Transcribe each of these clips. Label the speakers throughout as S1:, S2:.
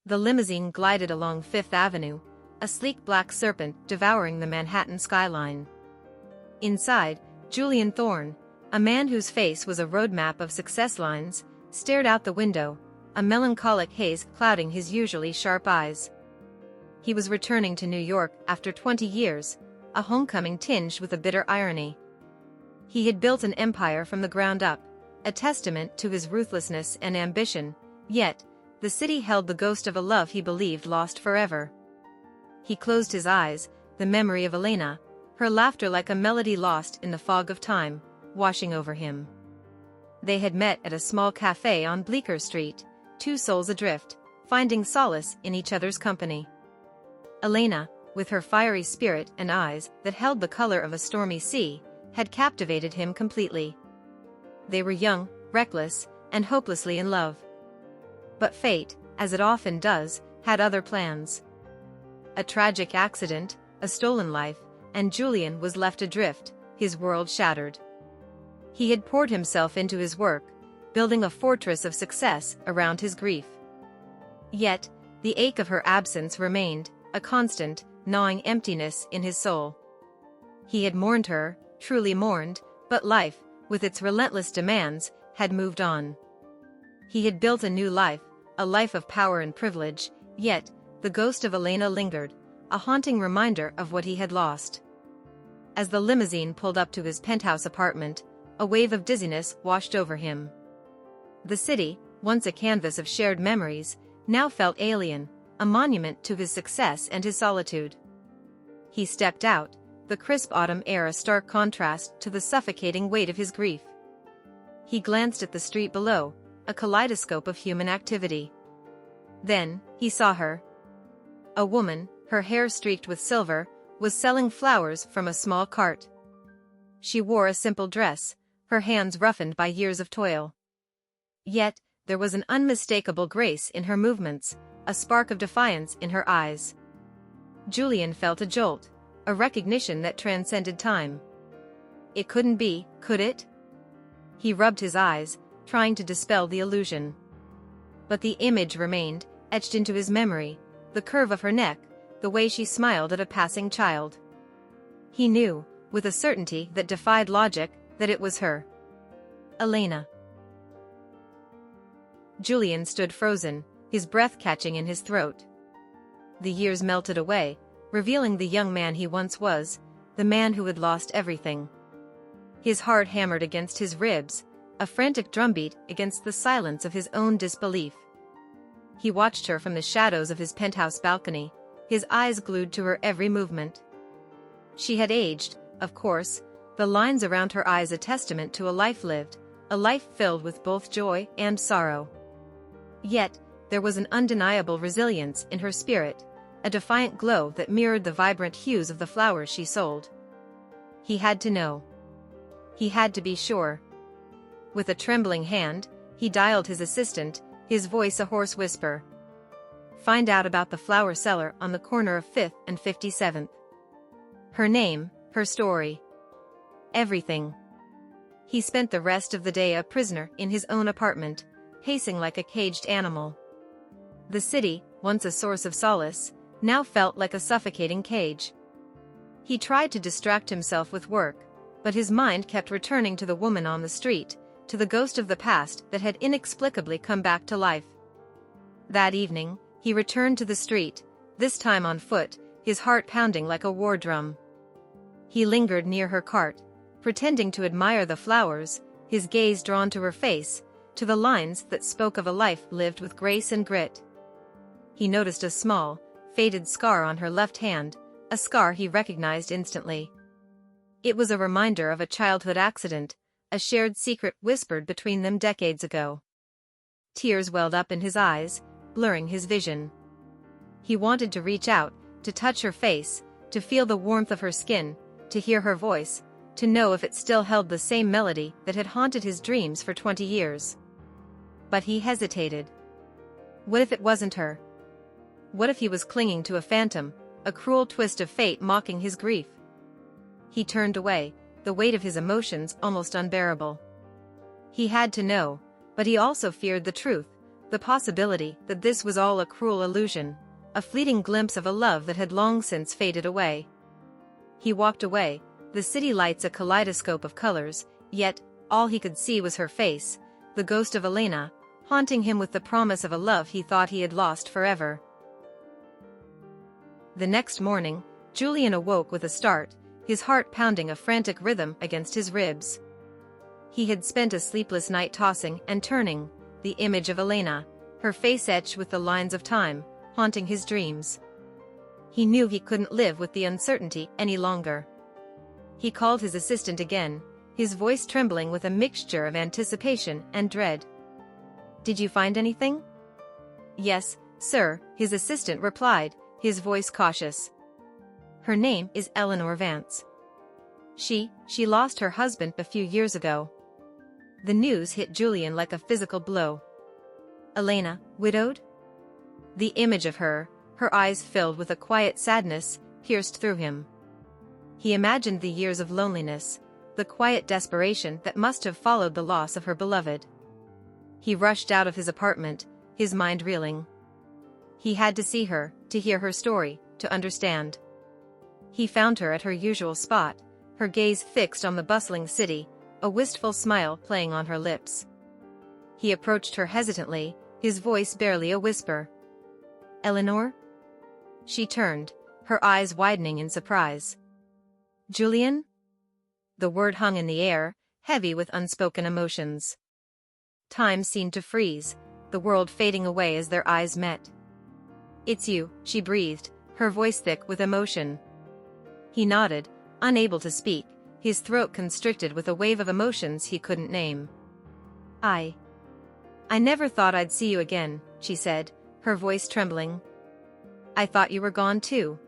S1: The limousine glided along Fifth Avenue, a sleek black serpent devouring the Manhattan skyline. Inside, Julian Thorne, a man whose face was a roadmap of success lines, stared out the window, a melancholic haze clouding his usually sharp eyes. He was returning to New York after 20 years, a homecoming tinged with a bitter irony. He had built an empire from the ground up, a testament to his ruthlessness and ambition, yet, the city held the ghost of a love he believed lost forever. He closed his eyes, the memory of Elena, her laughter like a melody lost in the fog of time, washing over him. They had met at a small cafe on Bleecker Street, two souls adrift, finding solace in each other's company. Elena, with her fiery spirit and eyes that held the color of a stormy sea, had captivated him completely. They were young, reckless, and hopelessly in love. But fate, as it often does, had other plans. A tragic accident, a stolen life, and Julian was left adrift, his world shattered. He had poured himself into his work, building a fortress of success around his grief. Yet, the ache of her absence remained, a constant, gnawing emptiness in his soul. He had mourned her, truly mourned, but life, with its relentless demands, had moved on. He had built a new life, a life of power and privilege, yet, the ghost of Elena lingered, a haunting reminder of what he had lost. As the limousine pulled up to his penthouse apartment, a wave of dizziness washed over him. The city, once a canvas of shared memories, now felt alien, a monument to his success and his solitude. He stepped out, the crisp autumn air a stark contrast to the suffocating weight of his grief. He glanced at the street below, a kaleidoscope of human activity. Then, he saw her. A woman, her hair streaked with silver, was selling flowers from a small cart. She wore a simple dress, her hands roughened by years of toil. Yet, there was an unmistakable grace in her movements, a spark of defiance in her eyes. Julian felt a jolt, a recognition that transcended time. It couldn't be, could it? He rubbed his eyes, trying to dispel the illusion. But the image remained, etched into his memory, the curve of her neck, the way she smiled at a passing child. He knew, with a certainty that defied logic, that it was her. Elena. Julian stood frozen, his breath catching in his throat. The years melted away, revealing the young man he once was, the man who had lost everything. His heart hammered against his ribs, a frantic drumbeat against the silence of his own disbelief. He watched her from the shadows of his penthouse balcony, his eyes glued to her every movement. She had aged, of course, the lines around her eyes a testament to a life lived, a life filled with both joy and sorrow. Yet, there was an undeniable resilience in her spirit, a defiant glow that mirrored the vibrant hues of the flowers she sold. He had to know. He had to be sure. With a trembling hand, he dialed his assistant, his voice a hoarse whisper. Find out about the flower seller on the corner of 5th and 57th. Her name, her story. Everything. He spent the rest of the day a prisoner in his own apartment, pacing like a caged animal. The city, once a source of solace, now felt like a suffocating cage. He tried to distract himself with work, but his mind kept returning to the woman on the street, to the ghost of the past that had inexplicably come back to life. That evening, he returned to the street, this time on foot, his heart pounding like a war drum. He lingered near her cart, pretending to admire the flowers, his gaze drawn to her face, to the lines that spoke of a life lived with grace and grit. He noticed a small, faded scar on her left hand, a scar he recognized instantly. It was a reminder of a childhood accident, a shared secret whispered between them decades ago. Tears welled up in his eyes, blurring his vision. He wanted to reach out, to touch her face, to feel the warmth of her skin, to hear her voice, to know if it still held the same melody that had haunted his dreams for 20 years. But he hesitated. What if it wasn't her? What if he was clinging to a phantom, a cruel twist of fate mocking his grief? He turned away, the weight of his emotions almost unbearable. He had to know, but he also feared the truth, the possibility that this was all a cruel illusion, a fleeting glimpse of a love that had long since faded away. He walked away, the city lights a kaleidoscope of colors, yet, all he could see was her face, the ghost of Elena, haunting him with the promise of a love he thought he had lost forever. The next morning, Julian awoke with a start, his heart pounding a frantic rhythm against his ribs. He had spent a sleepless night tossing and turning, the image of Elena, her face etched with the lines of time, haunting his dreams. He knew he couldn't live with the uncertainty any longer. He called his assistant again, his voice trembling with a mixture of anticipation and dread. "Did you find anything?" "Yes, sir," his assistant replied, his voice cautious. "Her name is Eleanor Vance. She lost her husband a few years ago." The news hit Julian like a physical blow. Elena, widowed? The image of her eyes filled with a quiet sadness, pierced through him. He imagined the years of loneliness, the quiet desperation that must have followed the loss of her beloved. He rushed out of his apartment, his mind reeling. He had to see her, to hear her story, to understand. He found her at her usual spot, her gaze fixed on the bustling city, a wistful smile playing on her lips. He approached her hesitantly, his voice barely a whisper. "Eleanor?" She turned, her eyes widening in surprise. "Julian?" The word hung in the air, heavy with unspoken emotions. Time seemed to freeze, the world fading away as their eyes met. "It's you," she breathed, her voice thick with emotion. He nodded, unable to speak, his throat constricted with a wave of emotions he couldn't name. I never thought I'd see you again," she said, her voice trembling. "I thought you were gone too."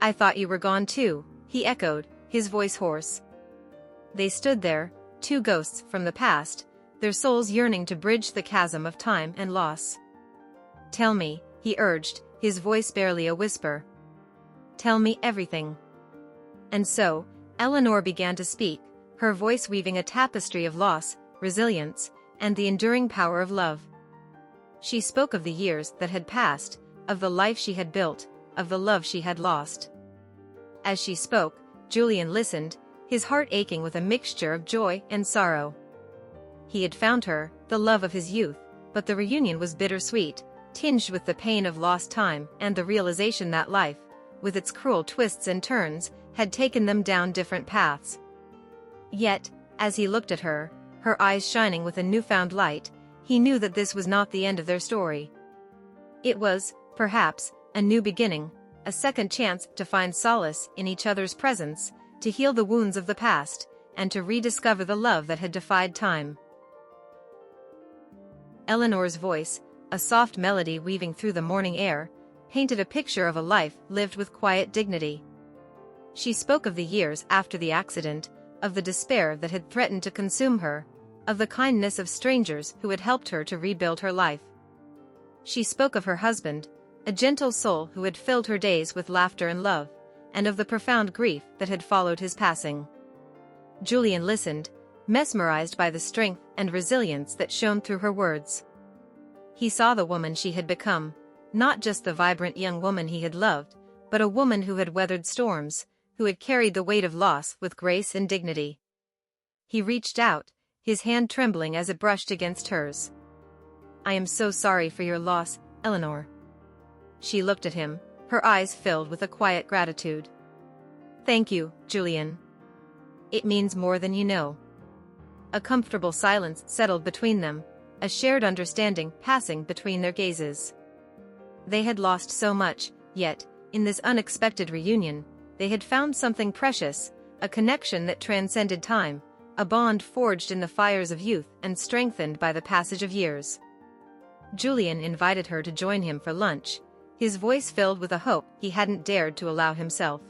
S1: "I thought you were gone too," he echoed, his voice hoarse. They stood there, two ghosts from the past, their souls yearning to bridge the chasm of time and loss. "Tell me," he urged, his voice barely a whisper. "Tell me everything." And so, Eleanor began to speak, her voice weaving a tapestry of loss, resilience, and the enduring power of love. She spoke of the years that had passed, of the life she had built, of the love she had lost. As she spoke, Julian listened, his heart aching with a mixture of joy and sorrow. He had found her, the love of his youth, but the reunion was bittersweet, tinged with the pain of lost time and the realization that life, with its cruel twists and turns, had taken them down different paths. Yet, as he looked at her, her eyes shining with a newfound light, he knew that this was not the end of their story. It was, perhaps, a new beginning, a second chance to find solace in each other's presence, to heal the wounds of the past, and to rediscover the love that had defied time. Eleanor's voice, a soft melody weaving through the morning air, painted a picture of a life lived with quiet dignity. She spoke of the years after the accident, of the despair that had threatened to consume her, of the kindness of strangers who had helped her to rebuild her life. She spoke of her husband, a gentle soul who had filled her days with laughter and love, and of the profound grief that had followed his passing. Julian listened, mesmerized by the strength and resilience that shone through her words. He saw the woman she had become, not just the vibrant young woman he had loved, but a woman who had weathered storms, who had carried the weight of loss with grace and dignity. He reached out, his hand trembling as it brushed against hers. "I am so sorry for your loss, Eleanor." She looked at him, her eyes filled with a quiet gratitude. "Thank you, Julian. It means more than you know." A comfortable silence settled between them, a shared understanding passing between their gazes. They had lost so much, yet, in this unexpected reunion, they had found something precious, a connection that transcended time, a bond forged in the fires of youth and strengthened by the passage of years. Julian invited her to join him for lunch, his voice filled with a hope he hadn't dared to allow himself.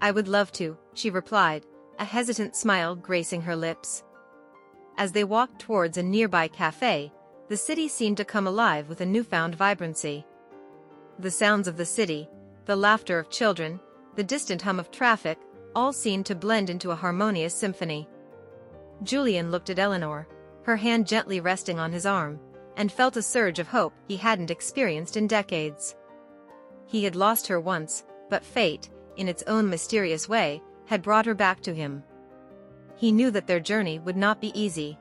S1: "I would love to," she replied, a hesitant smile gracing her lips. As they walked towards a nearby cafe, the city seemed to come alive with a newfound vibrancy. The sounds of the city, the laughter of children, the distant hum of traffic, all seemed to blend into a harmonious symphony. Julian looked at Eleanor, her hand gently resting on his arm, and felt a surge of hope he hadn't experienced in decades. He had lost her once, but fate, in its own mysterious way, had brought her back to him. He knew that their journey would not be easy.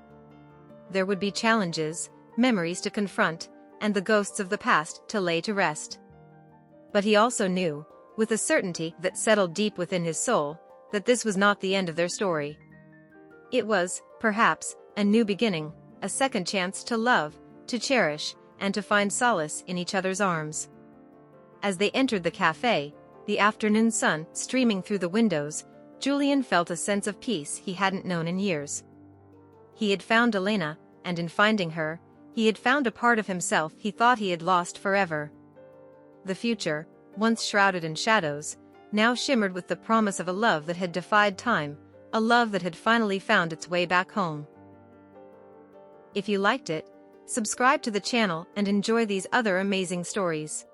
S1: There would be challenges, memories to confront, and the ghosts of the past to lay to rest. But he also knew, with a certainty that settled deep within his soul, that this was not the end of their story. It was, perhaps, a new beginning, a second chance to love, to cherish, and to find solace in each other's arms. As they entered the cafe, the afternoon sun streaming through the windows, Julian felt a sense of peace he hadn't known in years. He had found Elena, and in finding her, he had found a part of himself he thought he had lost forever. The future, once shrouded in shadows, now shimmered with the promise of a love that had defied time, a love that had finally found its way back home. If you liked it, subscribe to the channel and enjoy these other amazing stories.